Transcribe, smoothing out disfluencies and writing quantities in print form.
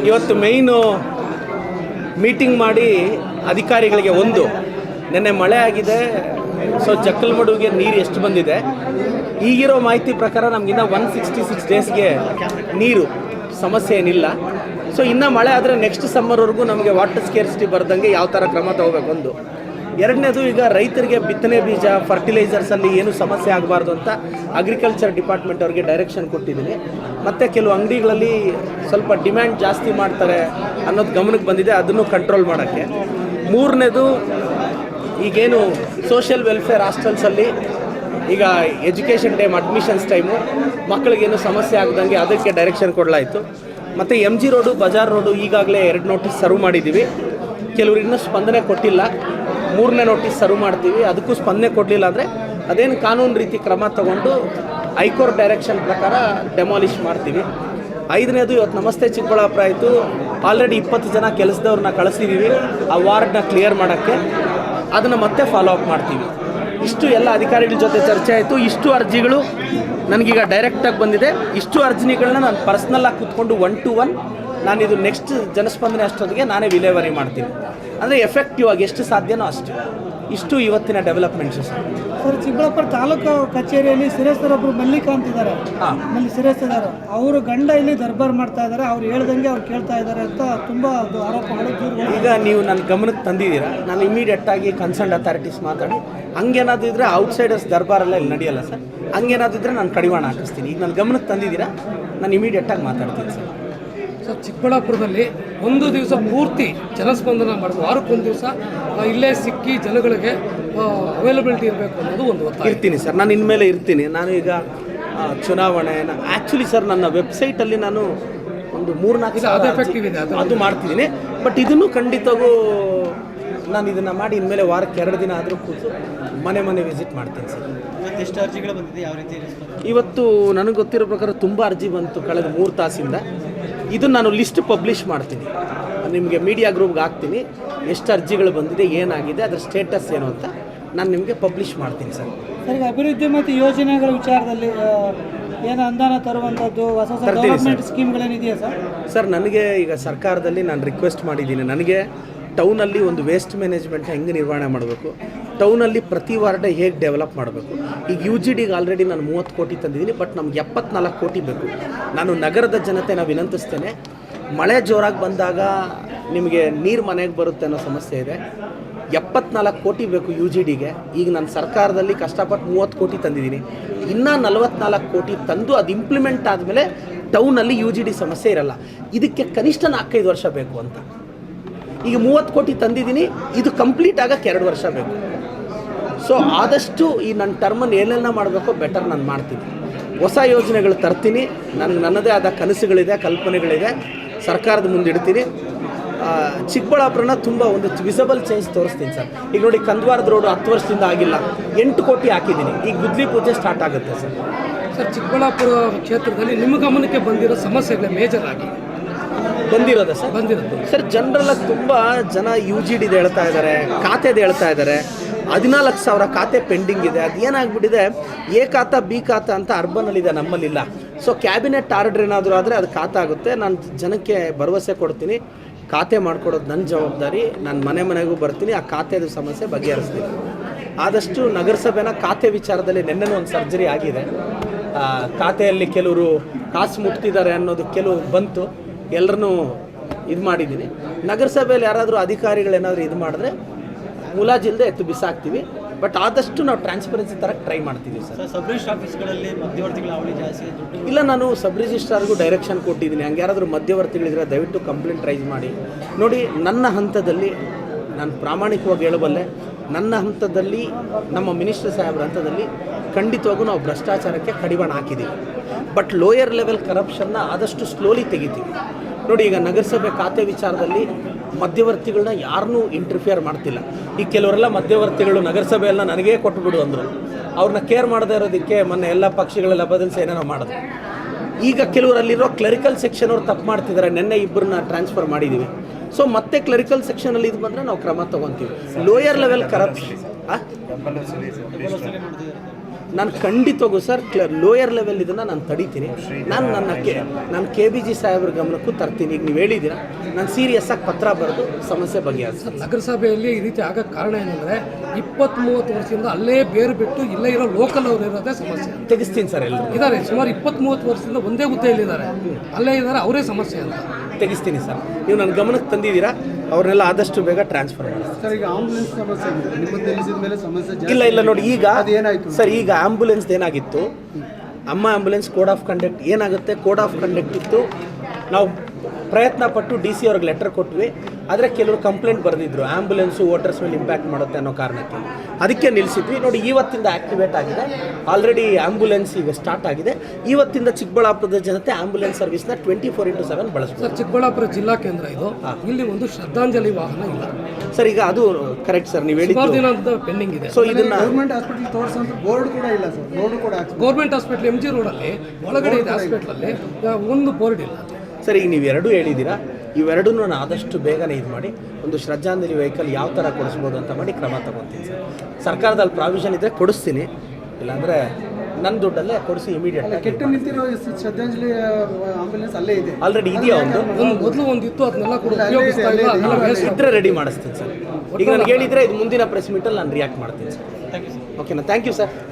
ಇವತ್ತು ಮೇಯ್ನು ಮೀಟಿಂಗ್ ಮಾಡಿ ಅಧಿಕಾರಿಗಳಿಗೆ ನಿನ್ನೆ ಮಳೆ ಆಗಿದೆ. ಸೊ ಜಕ್ಕಲಮಡುವಿಗೆ ನೀರು ಎಷ್ಟು ಬಂದಿದೆ, ಈಗಿರೋ ಮಾಹಿತಿ ಪ್ರಕಾರ ನಮಗಿನ್ನ 166 ಡೇಸ್ಗೆ ನೀರು ಸಮಸ್ಯೆ ಏನಿಲ್ಲ. ಸೊ ಇನ್ನೂ ಮಳೆ ಆದರೆ ನೆಕ್ಸ್ಟ್ ಸಮ್ಮರ್ವರೆಗೂ ನಮಗೆ ವಾಟರ್ ಸ್ಕೇರ್ಸಿಟಿ ಬರ್ದಂಗೆ ಯಾವ ಥರ ಕ್ರಮ ತಗೋಬೇಕು. ಎರಡನೇದು, ಈಗ ರೈತರಿಗೆ ಬಿತ್ತನೆ ಬೀಜ ಫರ್ಟಿಲೈಸರ್ಸಲ್ಲಿ ಏನು ಸಮಸ್ಯೆ ಆಗಬಾರ್ದು ಅಂತ ಅಗ್ರಿಕಲ್ಚರ್ ಡಿಪಾರ್ಟ್ಮೆಂಟ್ ಅವ್ರಿಗೆ ಡೈರೆಕ್ಷನ್ ಕೊಟ್ಟಿದ್ದೀನಿ. ಮತ್ತು ಕೆಲವು ಅಂಗಡಿಗಳಲ್ಲಿ ಸ್ವಲ್ಪ ಡಿಮ್ಯಾಂಡ್ ಜಾಸ್ತಿ ಮಾಡ್ತಾರೆ ಅನ್ನೋದು ಗಮನಕ್ಕೆ ಬಂದಿದೆ, ಅದನ್ನು ಕಂಟ್ರೋಲ್ ಮಾಡೋಕ್ಕೆ. ಮೂರನೇದು, ಈಗೇನು ಸೋಷಿಯಲ್ ವೆಲ್ಫೇರ್ ಹಾಸ್ಟೆಲ್ಸಲ್ಲಿ ಈಗ ಎಜುಕೇಷನ್ ಟೈಮ್ ಅಡ್ಮಿಷನ್ಸ್ ಟೈಮು ಮಕ್ಕಳಿಗೇನು ಸಮಸ್ಯೆ ಆಗದಂಗೆ ಅದಕ್ಕೆ ಡೈರೆಕ್ಷನ್ ಕೊಡಲಾಯಿತು. ಮತ್ತು MG ರೋಡು ಬಜಾರ್ ರೋಡು ಈಗಾಗಲೇ 2 ನೋಟಿಸ್ ಸರ್ವ್ ಮಾಡಿದ್ದೀವಿ. ಕೆಲವರು ಇನ್ನೂ ಸ್ಪಂದನೆ ಕೊಟ್ಟಿಲ್ಲ, 3ನೇ ನೋಟಿಸ್ ಸರ್ವ್ ಮಾಡ್ತೀವಿ. ಅದಕ್ಕೂ ಸ್ಪಂದನೆ ಕೊಡಲಿಲ್ಲ ಅಂದರೆ ಅದೇನು ಕಾನೂನು ರೀತಿ ಕ್ರಮ ತಗೊಂಡು ಹೈಕೋರ್ಟ್ ಡೈರೆಕ್ಷನ್ ಪ್ರಕಾರ ಡೆಮಾಲಿಷ್ ಮಾಡ್ತೀವಿ. 5ನೇದು, ಇವತ್ತು ನಮಸ್ತೆ ಚಿಕ್ಕಬಳ್ಳಾಪುರ ಆಯಿತು, ಆಲ್ರೆಡಿ 20 ಜನ ಕೆಲಸದವ್ರನ್ನ ಕಳಿಸಿದ್ದೀವಿ ಆ ವಾರ್ಡ್ನ ಕ್ಲಿಯರ್ ಮಾಡೋಕ್ಕೆ. ಅದನ್ನು ಮತ್ತೆ ಫಾಲೋ ಅಪ್ ಮಾಡ್ತೀವಿ. ಇಷ್ಟು ಎಲ್ಲ ಅಧಿಕಾರಿಗಳ ಜೊತೆ ಚರ್ಚೆ ಆಯಿತು. ಇಷ್ಟು ಅರ್ಜಿಗಳು ನನಗೀಗ ಡೈರೆಕ್ಟಾಗಿ ಬಂದಿದೆ. ಇಷ್ಟು ಅರ್ಜಿಗಳನ್ನ ನಾನು ಪರ್ಸ್ನಲ್ಲಾಗಿ ಕೂತ್ಕೊಂಡು 1 to 1 ನಾನಿದು ನೆಕ್ಸ್ಟ್ ಜನಸ್ಪಂದನೆ ಅಷ್ಟೊತ್ತಿಗೆ ನಾನೇ ವಿಲೇವಾರಿ ಮಾಡ್ತೀನಿ. ಅಂದರೆ ಎಫೆಕ್ಟಿವ್ ಆಗಿ ಎಷ್ಟು ಸಾಧ್ಯನೋ ಅಷ್ಟು. ಇಷ್ಟು ಇವತ್ತಿನ ಡೆವಲಪ್ಮೆಂಟ್ಸು ಸರ್. ಚಿಕ್ಕಬಳ್ಳಾಪುರ ತಾಲೂಕು ಕಚೇರಿಯಲ್ಲಿ ಸಿರೇಸ್ತರೊಬ್ಬರು ಮಲ್ಲಿಕಾ ಅಂತಿದ್ದಾರೆ, ಸಿರೇಸ್ತದಾರ ಅವರು ಗಂಡ ಇಲ್ಲಿ ದರ್ಬಾರ್ ಮಾಡ್ತಾ ಇದ್ದಾರೆ, ಅವ್ರು ಹೇಳ್ದಂಗೆ ಅವ್ರು ಕೇಳ್ತಾ ಇದ್ದಾರೆ ಅಂತ ತುಂಬ ಆರೋಪಗಳು. ಈಗ ನೀವು ನನ್ನ ಗಮನಕ್ಕೆ ತಂದಿದ್ದೀರಾ, ನಾನು ಇಮಿಡಿಯೇಟಾಗಿ ಕನ್ಸರ್ನ್ ಅಥಾರಿಟೀಸ್ ಮಾತಾಡಿ ಹಂಗೇನಾದ್ರು ಇದ್ದರೆ ಔಟ್ಸೈಡರ್ಸ್ ದರ್ಬಾರೆಲ್ಲ ಇಲ್ಲಿ ನಡೆಯಲ್ಲ ಸರ್, ಹಂಗೇನಾದ್ರು ಇದ್ದರೆ ನಾನು ಕಡಿವಾಣ ಹಾಕಿಸ್ತೀನಿ. ಈಗ ನನ್ನ ಗಮನಕ್ಕೆ ತಂದಿದ್ದೀರಾ, ನಾನು ಇಮಿಡಿಯೇಟಾಗಿ ಮಾತಾಡ್ತೀನಿ ಸರ್. ಸರ್, ಚಿಕ್ಕಬಳ್ಳಾಪುರದಲ್ಲಿ ಒಂದು ದಿವಸ ಪೂರ್ತಿ ಜನಸ್ಪಂದನ ಮಾಡೋದು, ವಾರಕ್ಕೊಂದು ದಿವಸ ಇಲ್ಲೇ ಸಿಕ್ಕಿ ಜನಗಳಿಗೆ ಅವೈಲಬಿಲಿಟಿ ಇರಬೇಕು ಅನ್ನೋದು ಒಂದು ಒತ್ತಾಯ. ಇರ್ತೀನಿ ಸರ್, ನಾನು ಇನ್ಮೇಲೆ ಇರ್ತೀನಿ. ನಾನು ಈಗ ಚುನಾವಣೆ ಆ್ಯಕ್ಚುಲಿ ಸರ್ ನನ್ನ ವೆಬ್ಸೈಟಲ್ಲಿ ನಾನು ಒಂದು 3-4 ಅದು ಮಾಡ್ತಿದ್ದೀನಿ. ಬಟ್ ಇದನ್ನು ಖಂಡಿತವೂ ನಾನು ಇದನ್ನು ಮಾಡಿ ಇನ್ಮೇಲೆ ವಾರಕ್ಕೆ 2 ದಿನ ಆದರೂ ಕೂತು ಮನೆ ವಿಸಿಟ್ ಮಾಡ್ತೀನಿ ಸರ್. ಎಷ್ಟು ಅರ್ಜಿಗಳು ಬಂದಿದೆ, ಯಾವ ರೀತಿ? ಇವತ್ತು ನನಗೆ ಗೊತ್ತಿರೋ ಪ್ರಕಾರ ತುಂಬ ಅರ್ಜಿ ಬಂತು ಕಳೆದ 3 ತಾಸಿಂದ. ಇದನ್ನು ನಾನು ಲಿಸ್ಟ್ ಪಬ್ಲಿಷ್ ಮಾಡ್ತೀನಿ, ನಿಮಗೆ ಮೀಡಿಯಾ ಗ್ರೂಪ್ಗೆ ಹಾಕ್ತೀನಿ. ಎಷ್ಟು ಅರ್ಜಿಗಳು ಬಂದಿದೆ, ಏನಾಗಿದೆ, ಅದರ ಸ್ಟೇಟಸ್ ಏನು ಅಂತ ನಾನು ನಿಮಗೆ ಪಬ್ಲಿಷ್ ಮಾಡ್ತೀನಿ ಸರ್. ಸರ್, ಅಭಿವೃದ್ಧಿ ಮತ್ತು ಯೋಜನೆಗಳ ವಿಚಾರದಲ್ಲಿ ಏನು ಅನುದಾನ ತರುವಂಥದ್ದು ಹೊಸ ಡೆವಲಪ್ಮೆಂಟ್ ಸ್ಕೀಮ್ಗಳೇನಿದೆಯಾ ಸರ್? ಸರ್, ನನಗೆ ಈಗ ಸರ್ಕಾರದಲ್ಲಿ ನಾನು ರಿಕ್ವೆಸ್ಟ್ ಮಾಡಿದ್ದೀನಿ, ನನಗೆ ಟೌನಲ್ಲಿ ಒಂದು ವೇಸ್ಟ್ ಮ್ಯಾನೇಜ್ಮೆಂಟ್ ಹೆಂಗೆ ನಿರ್ವಹಣೆ ಮಾಡಬೇಕು, ಟೌನಲ್ಲಿ ಪ್ರತಿ ವಾರ್ಡ್ ಹೇಗೆ ಡೆವಲಪ್ ಮಾಡಬೇಕು. ಈಗ UGDಗೆ ಆಲ್ರೆಡಿ ನಾನು 30 ಕೋಟಿ ತಂದಿದ್ದೀನಿ, ಬಟ್ ನಮ್ಗೆ 74 ಕೋಟಿ ಬೇಕು. ನಾನು ನಗರದ ಜನತೆನ ವಿನಂತಿಸ್ತೇನೆ, ಮಳೆ ಜೋರಾಗಿ ಬಂದಾಗ ನಿಮಗೆ ನೀರು ಮನೆಗೆ ಬರುತ್ತೆ ಅನ್ನೋ ಸಮಸ್ಯೆ ಇದೆ. 74 ಕೋಟಿ ಬೇಕು UGDಗೆ. ಈಗ ನಾನು ಸರ್ಕಾರದಲ್ಲಿ ಕಷ್ಟಪಟ್ಟು 30 ಕೋಟಿ ತಂದಿದ್ದೀನಿ, ಇನ್ನೂ 44 ಕೋಟಿ ತಂದು ಅದು ಇಂಪ್ಲಿಮೆಂಟ್ ಆದಮೇಲೆ ಟೌನಲ್ಲಿ UGD ಸಮಸ್ಯೆ ಇರಲ್ಲ. ಇದಕ್ಕೆ ಕನಿಷ್ಠ 4-5 ವರ್ಷ ಬೇಕು ಅಂತ. ಈಗ 30 ಕೋಟಿ ತಂದಿದ್ದೀನಿ, ಇದು ಕಂಪ್ಲೀಟ್ ಆಗೋಕ್ಕೆ 2 ವರ್ಷ ಬೇಕು. ಸೊ ಆದಷ್ಟು ಈ ನನ್ನ ಟರ್ಮನ್ನು ಏನೆಲ್ಲ ಮಾಡಬೇಕೋ ಬೆಟರ್ ನಾನು ಮಾಡ್ತೀನಿ. ಹೊಸ ಯೋಜನೆಗಳು ತರ್ತೀನಿ, ನನ್ನದೇ ಆದ ಕನಸುಗಳಿದೆ, ಕಲ್ಪನೆಗಳಿದೆ, ಸರ್ಕಾರದ ಮುಂದೆ ಇಡ್ತೀನಿ. ಚಿಕ್ಕಬಳ್ಳಾಪುರನ ತುಂಬ ಒಂದು ವಿಸಬಲ್ ಚೇಂಜ್ ತೋರಿಸ್ತೀನಿ ಸರ್. ಈಗ ನೋಡಿ, ಕಂದ್ವಾರದ ರೋಡು 10 ವರ್ಷದಿಂದ ಆಗಿಲ್ಲ, 8 ಕೋಟಿ ಹಾಕಿದ್ದೀನಿ. ಈಗ ಗುದ್ಲಿ ಪೂಜೆ ಸ್ಟಾರ್ಟ್ ಆಗುತ್ತೆ ಸರ್. ಸರ್, ಚಿಕ್ಕಬಳ್ಳಾಪುರ ಕ್ಷೇತ್ರದಲ್ಲಿ ನಿಮ್ಮ ಗಮನಕ್ಕೆ ಬಂದಿರೋ ಸಮಸ್ಯೆಗಳೇ ಮೇಜರ್ ಆಗಿ ಬಂದಿರೋದ ಸರ್? ಬಂದಿರೋದು ಸರ್, ಜನರಲ್ಲಾಗಿ ತುಂಬ ಜನ UGDದು ಹೇಳ್ತಾ ಇದ್ದಾರೆ, ಖಾತೆದು ಹೇಳ್ತಾ ಇದ್ದಾರೆ. 14,000 ಖಾತೆ ಪೆಂಡಿಂಗ್ ಇದೆ. ಅದು ಏನಾಗ್ಬಿಟ್ಟಿದೆ, ಎ ಖಾತಾ ಬಿ ಖಾತಾ ಅಂತ ಅರ್ಬನಲ್ಲಿದೆ, ನಮ್ಮಲ್ಲಿಲ್ಲ. ಸೊ ಕ್ಯಾಬಿನೆಟ್ ಆರ್ಡರ್ ಏನಾದರೂ ಆದರೆ ಅದು ಖಾತೆ ಆಗುತ್ತೆ. ನಾನು ಜನಕ್ಕೆ ಭರವಸೆ ಕೊಡ್ತೀನಿ, ಖಾತೆ ಮಾಡಿಕೊಡೋದು ನನ್ನ ಜವಾಬ್ದಾರಿ. ನಾನು ಮನೆಗೂ ಬರ್ತೀನಿ, ಆ ಖಾತೆದು ಸಮಸ್ಯೆ ಬಗೆಹರಿಸ್ತೀನಿ. ಆದಷ್ಟು ನಗರಸಭೆನ ಖಾತೆ ವಿಚಾರದಲ್ಲಿ ನೆನ್ನೆನೂ ಒಂದು ಸರ್ಜರಿ ಆಗಿದೆ. ಖಾತೆಯಲ್ಲಿ ಕೆಲವರು ಕಾಸು ಮುಟ್ತಿದ್ದಾರೆ ಅನ್ನೋದು ಕೆಲವು ಬಂತು, ಎಲ್ಲರನ್ನೂ ಇದು ಮಾಡಿದ್ದೀನಿ. ನಗರಸಭೆಯಲ್ಲಿ ಯಾರಾದರೂ ಅಧಿಕಾರಿಗಳೇನಾದರೂ ಇದು ಮಾಡಿದ್ರೆ ಮುಲಾಜಿಲ್ಲದೆ ಎತ್ತು ಬಿಸಾಕ್ತೀವಿ. ಬಟ್ ಆದಷ್ಟು ನಾವು ಟ್ರಾನ್ಸ್ಪರೆನ್ಸಿ ಥರ ಟ್ರೈ ಮಾಡ್ತೀವಿ ಸರ್. ಸಬ್ ರಿಜಿಸ್ಟ್ರಾರ್ ಆಫೀಸ್ಗಳಲ್ಲಿ ಮಧ್ಯವರ್ತಿಗಳ ಅವಳಿ ಜಾಸ್ತಿ ಇಲ್ಲ, ನಾನು ಸಬ್ ರಿಜಿಸ್ಟ್ರಾರ್ಗೂ ಡೈರೆಕ್ಷನ್ ಕೊಟ್ಟಿದ್ದೀನಿ, ಹಂಗೆ ಯಾರಾದರೂ ಮಧ್ಯವರ್ತಿಗಳಿದ್ರೆ ದಯವಿಟ್ಟು ಕಂಪ್ಲೇಂಟ್ ರೈಸ್ ಮಾಡಿ. ನೋಡಿ, ನನ್ನ ಹಂತದಲ್ಲಿ ನಾನು ಪ್ರಾಮಾಣಿಕವಾಗಿ ಹೇಳಬಲ್ಲೆ, ನನ್ನ ಹಂತದಲ್ಲಿ, ನಮ್ಮ ಮಿನಿಸ್ಟರ್ ಸಾಹೇಬ್ರ ಹಂತದಲ್ಲಿ ಖಂಡಿತವಾಗೂ ನಾವು ಭ್ರಷ್ಟಾಚಾರಕ್ಕೆ ಕಡಿವಾಣ ಹಾಕಿದ್ದೀವಿ. ಬಟ್ ಲೋಯರ್ ಲೆವೆಲ್ ಕರಪ್ಷನ್ನ ಆದಷ್ಟು ಸ್ಲೋಲಿ ತೆಗಿತೀವಿ. ನೋಡಿ, ಈಗ ನಗರಸಭೆ ಖಾತೆ ವಿಚಾರದಲ್ಲಿ ಮಧ್ಯವರ್ತಿಗಳನ್ನ ಯಾರನ್ನೂ ಇಂಟರ್ಫಿಯರ್ ಮಾಡ್ತಿಲ್ಲ. ಈಗ ಕೆಲವರೆಲ್ಲ ಮಧ್ಯವರ್ತಿಗಳು ನಗರಸಭೆಯೆಲ್ಲ ನನಗೇ ಕೊಟ್ಟುಬಿಡು ಅಂದರು. ಅವ್ರನ್ನ ಕೇರ್ ಮಾಡದೇ ಇರೋದಕ್ಕೆ ಮೊನ್ನೆ ಎಲ್ಲ ಪಕ್ಷಗಳೆಲ್ಲ ಬದಲಿಸಿ ಏನೇನೋ ಮಾಡಿದ್ರು. ಈಗ ಕೆಲವರಲ್ಲಿರೋ ಕ್ಲರಿಕಲ್ ಸೆಕ್ಷನ್ ಅವ್ರು ತಪ್ಪು ಮಾಡ್ತಿದ್ದಾರೆ. ನಿನ್ನೆ 2 ಟ್ರಾನ್ಸ್ಫರ್ ಮಾಡಿದ್ದೀವಿ. ಸೊ ಮತ್ತೆ ಕ್ಲರಿಕಲ್ ಸೆಕ್ಷನಲ್ಲಿ ಇದು ಬಂದರೆ ನಾವು ಕ್ರಮ ತೊಗೊತೀವಿ. ಲೋಯರ್ ಲೆವೆಲ್ ಕರಪ್ಷನ್ ನಾನು ಖಂಡಿತವಾಗೂ ಸರ್ ಲೋಯರ್ ಲೆವೆಲ್ ಇದನ್ನು ನಾನು ತಡಿತೀನಿ. ನಾನು KBG ಸಾಹೇಬ್ರ ಗಮನಕ್ಕೂ ತರ್ತೀನಿ. ಈಗ ನೀವು ಹೇಳಿದ್ದೀರಾ, ನಾನು ಸೀರಿಯಸ್ಸಾಗಿ ಪತ್ರ ಬರೆದು ಸಮಸ್ಯೆ ಬಗೆಹರಿಸ್ತೀನಿ. ನಗರಸಭೆಯಲ್ಲಿ ಈ ರೀತಿ ಆಗಕ್ಕೆ ಕಾರಣ ಏನಂದರೆ 20-30 ವರ್ಷದಿಂದ ಅಲ್ಲೇ ಬೇರು ಬಿಟ್ಟು ಇಲ್ಲೇ ಇರೋ ಲೋಕಲ್ ಅವರು ಇರೋದೇ ಸಮಸ್ಯೆ. ತೆಗಿಸ್ತೀನಿ ಸರ್, ಎಲ್ಲರೂ ಇದ್ದಾರೆ ಸುಮಾರು 20-30 ವರ್ಷದಿಂದ ಒಂದೇ ಹುದ್ದೆಯಲ್ಲಿದ್ದಾರೆ, ಅಲ್ಲೇ ಇದ್ದಾರೆ, ಅವರೇ ಸಮಸ್ಯೆ ಅಂತ. ತೆಗಿಸ್ತೀನಿ ಸರ್. ನೀವು ನನ್ನ ಗಮನಕ್ಕೆ ತಂದಿದ್ದೀರಾ, ಅವ್ರನ್ನೆಲ್ಲ ಆದಷ್ಟು ಬೇಗ ಟ್ರಾನ್ಸ್ಫರ್ ಮಾಡಿ. ಸರ್ ಈಗ ಆಂಬುಲೆನ್ಸ್ ಸಮಸ್ಯೆ ಇದೆ, ನಿಮ್ಮನ್ನು ತಿಳಿಸಿದ ಮೇಲೆ ಸಮಸ್ಯೆ ಇಲ್ಲ ನೋಡಿ, ಈಗ ಅದೇನಾಯ್ತು ಸರ್, ಈಗ ಆಂಬುಲೆನ್ಸ್ ಏನಾಗಿತ್ತು, ಅಮ್ಮ ಆಂಬುಲೆನ್ಸ್ ಕೋಡ್ ಆಫ್ ಕಂಡಕ್ಟ್ ಏನಾಗುತ್ತೆ, ಕೋಡ್ ಆಫ್ ಕಂಡಕ್ಟ್ ಇತ್ತು. ನಾವು ಪ್ರಯತ್ನ ಪಟ್ಟು DC ಅವ್ರಿಗೆ ಲೆಟರ್ ಕೊಟ್ವಿ, ಆದರೆ ಕೆಲವರು ಕಂಪ್ಲೇಂಟ್ ಬರೆದಿದ್ರು ಆಂಬುಲೆನ್ಸು ವೋಟರ್ಸ್ ಮೇಲೆ ಇಂಪ್ಯಾಕ್ಟ್ ಮಾಡುತ್ತೆ ಅನ್ನೋ ಕಾರಣಕ್ಕೆ. ಅದಕ್ಕೆ ನಿಲ್ಲಿಸಿದ್ವಿ. ನೋಡಿ, ಇವತ್ತಿಂದ ಆ್ಯಕ್ಟಿವೇಟ್ ಆಗಿದೆ. ಆಲ್ರೆಡಿ ಆಂಬುಲೆನ್ಸ್ ಈಗ ಸ್ಟಾರ್ಟ್ ಆಗಿದೆ. ಇವತ್ತಿಂದ ಚಿಕ್ಕಬಳ್ಳಾಪುರದ ಜನತೆ ಆಂಬುಲೆನ್ಸ್ ಸರ್ವಿಸ್ನ 24/7 ಬಳಸ್ತಾರೆ. ಸರ್, ಚಿಕ್ಕಬಳ್ಳಾಪುರ ಜಿಲ್ಲಾ ಕೇಂದ್ರ ಇದು. ಇಲ್ಲಿ ಒಂದು ಶ್ರದ್ಧಾಂಜಲಿ ವಾಹನ ಇಲ್ಲ ಸರ್. ಈಗ ಅದು ಕರೆಕ್ಟ್ ಸರ್, ನೀವು ಸುಮಾರು ದಿನ ಹೇಳಿದ್ದು. ಅಂತ ಪೆಂಡಿಂಗ್ ಇದೆ. ಸೊ ಇದನ್ನ ಗೌರ್ಮೆಂಟ್ ಹಾಸ್ಪಿಟಲ್ ತೋರಿಸೋಂಥ ಬೋರ್ಡ್ ಕೂಡ ಇಲ್ಲ ಸರ್, ಬೋರ್ಡ್ ಕೂಡ ಹಾಕ್ಸ್ಬೇಕು. ಗೌರ್ಮೆಂಟ್ ಹಾಸ್ಪಿಟಲ್ MG ರೋಡಲ್ಲಿ ಒಳಗಡೆ ಇದೆ ಹಾಸ್ಪಿಟ್ಲಲ್ಲಿ, ಒಂದು ಬೋರ್ಡ್ ಇಲ್ಲ. ಸರ್, ಈಗ ನೀವು ಎರಡೂ ಹೇಳಿದ್ದೀರಾ. ಇವೆರಡೂ ನಾನು ಆದಷ್ಟು ಬೇಗನೆ ಇದು ಮಾಡಿ ಒಂದು ಶ್ರದ್ಧಾಂಜಲಿ ವೆಹಿಕಲ್ ಯಾವ ಥರ ಕೊಡಿಸ್ಬೋದು ಅಂತ ಮಾಡಿ ಕ್ರಮ ತಗೊತೀನಿ ಸರ್. ಸರ್ಕಾರದಲ್ಲಿ ಪ್ರಾವಿಷನ್ ಇದ್ದರೆ ಕೊಡಿಸ್ತೀನಿ, ಇಲ್ಲಾಂದರೆ ನನ್ನ ದುಡ್ಡಲ್ಲೇ ಕೊಡಿಸಿ ಇಮಿಡಿಯೇಟ್. ಕೆಟ್ಟು ನಿಂತಿರೋ ಶ್ರದ್ಧಾಂಜಲಿ ಆಂಬುಲೆನ್ಸ್ ಅಲ್ಲೇ ಇದೆ, ಆಲ್ರೆಡಿ ಇದೆಯಾ ಒಂದು ಮೊದಲು ಒಂದಿತ್ತು, ಅದನ್ನೆಲ್ಲ ಕೂಡ ಉಪಯೋಗಿಸ್ತಾ ಇಲ್ಲ, ಅದನ್ನೆಲ್ಲ waste ಇದ್ರೆ ರೆಡಿ ಮಾಡಿಸ್ತೀನಿ ಸರ್. ಈಗ ನನಗೆ ಹೇಳಿದರೆ ಇದು ಮುಂದಿನ ಪ್ರೆಸ್ ಮೀಟಲ್ಲಿ ನಾನು ರಿಯಾಕ್ಟ್ ಮಾಡ್ತೀನಿ ಸರ್. ಓಕೆನಾ? Thank you sir.